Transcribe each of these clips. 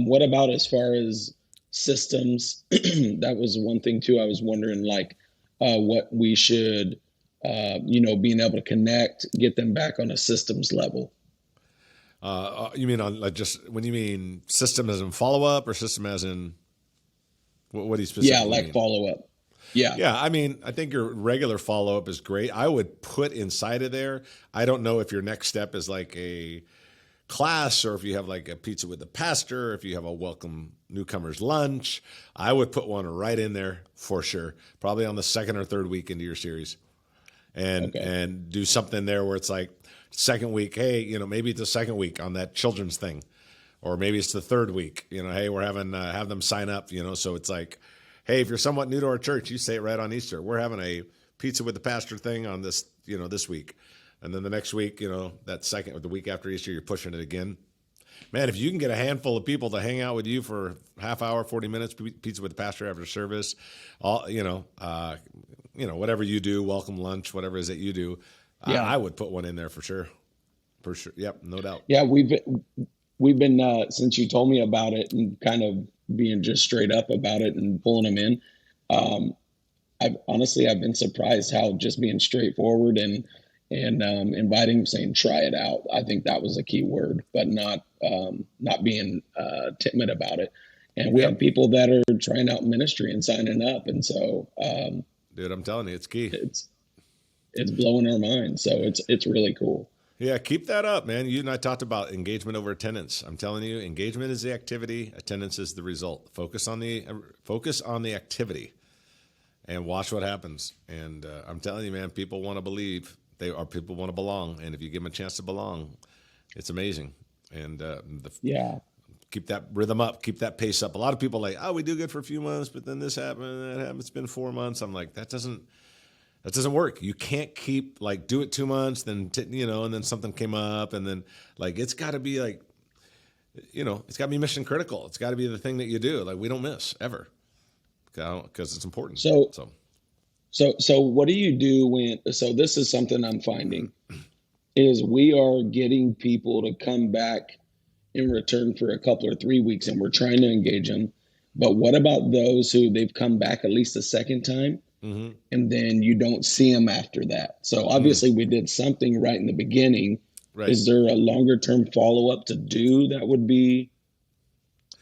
What about as far as systems? That was one thing too. I was wondering, like, what we should, being able to connect, get them back on a systems level. You mean on like just when you mean system as in follow up or system as in what do you Yeah, specifically like mean? follow up. Yeah. Yeah, I mean, I think your regular follow up is great. I would put inside of there. I don't know if your next step is like a class or if you have like a pizza with the pastor, or if you have a welcome newcomers lunch. I would put one right in there for sure, probably on the second or third week into your series, Okay. and do something there where it's like second week, hey, maybe it's the second week on that children's thing, or maybe it's the third week. Hey, we're having have them sign up. So it's like, hey, if you're somewhat new to our church, you say it right on Easter. We're having a pizza with the pastor thing on this, this week. And then the next week, that second or the week after Easter, you're pushing it again. Man, if you can get a handful of people to hang out with you for half hour, 40 minutes, pizza with the pastor after service, all, whatever you do, welcome lunch, whatever it is that you do, Yeah. I would put one in there for sure. For sure. Yep. No doubt. Yeah. We've been since you told me about it and kind of being just straight up about it and pulling them in. Um, I've been surprised how just being straightforward and inviting them, saying try it out. I think that was a key word, but not being timid about it. And we have Yep. people that are trying out ministry and signing up, and so Dude, I'm telling you, it's key. it's blowing our minds. So it's really cool. Yeah, keep that up, man. You and I talked about engagement over attendance. I'm telling you, engagement is the activity, attendance is the result. Focus on the activity, and watch what happens. And I'm telling you, man, people want to believe. People want to belong, and if you give them a chance to belong, it's amazing. And Yeah. keep that rhythm up, keep that pace up. A lot of people are like, oh, we do good for a few months, but then this happened, that happened. It's been 4 months. I'm like, that doesn't work. You can't keep like do it 2 months, then and then something came up, and then like it's got to be like, it's got to be mission critical. It's got to be the thing that you do. Like we don't miss ever because it's important. So So so what do you do so this is something I'm finding is we are getting people to come back in return for a couple or 3 weeks, and we're trying to engage them. But what about those who they've come back at least a second time, and then you don't see them after that? So obviously we did something right in the beginning. right. Is there a longer term follow up to do that would be,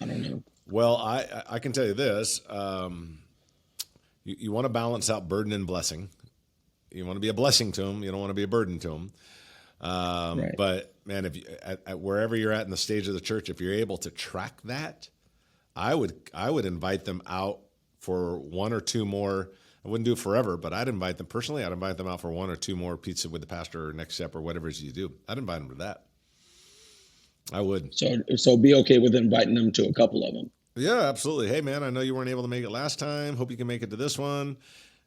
I don't know. Well, I can tell you this. You want to balance out burden and blessing. You want to be a blessing to them. You don't want to be a burden to them. Right. But man, if you, at wherever you're at in the stage of the church, if you're able to track that, I would invite them out for one or two more. I wouldn't do it forever, but I'd invite them personally. I'd invite them out for one or two more pizza with the pastor or next step or whatever it is you do. I'd invite them to that. I would. So be okay with inviting them to a couple of them. Yeah, absolutely. Hey, man, I know you weren't able to make it last time. Hope you can make it to this one.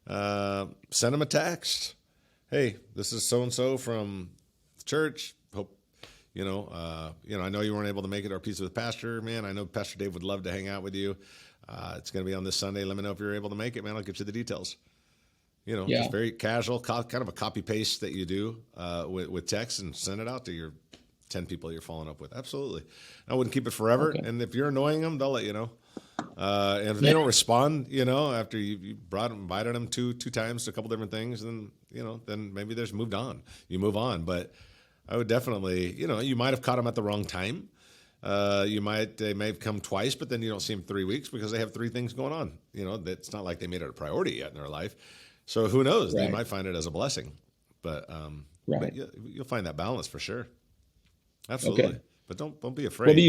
Send them a text. Hey, this is so and so from the church. Hope I know you weren't able to make it. Our pizza with pastor, man. I know Pastor Dave would love to hang out with you. It's going to be on this Sunday. Let me know if you're able to make it, man. I'll get you the details. Yeah. Just very casual, kind of a copy paste that you do with text and send it out to your 10 people you're following up with. Absolutely. I wouldn't keep it forever. Okay. And if you're annoying them, they'll let you know. And if they don't respond, after you invited them two times to a couple different things, then, then maybe there's moved on. You move on. But I would definitely, you might have caught them at the wrong time. They may have come twice, but then you don't see them 3 weeks because they have three things going on. It's not like they made it a priority yet in their life. So who knows? Right. They might find it as a blessing. But, Right. but you'll find that balance for sure. Absolutely. Okay. But don't be What afraid. do you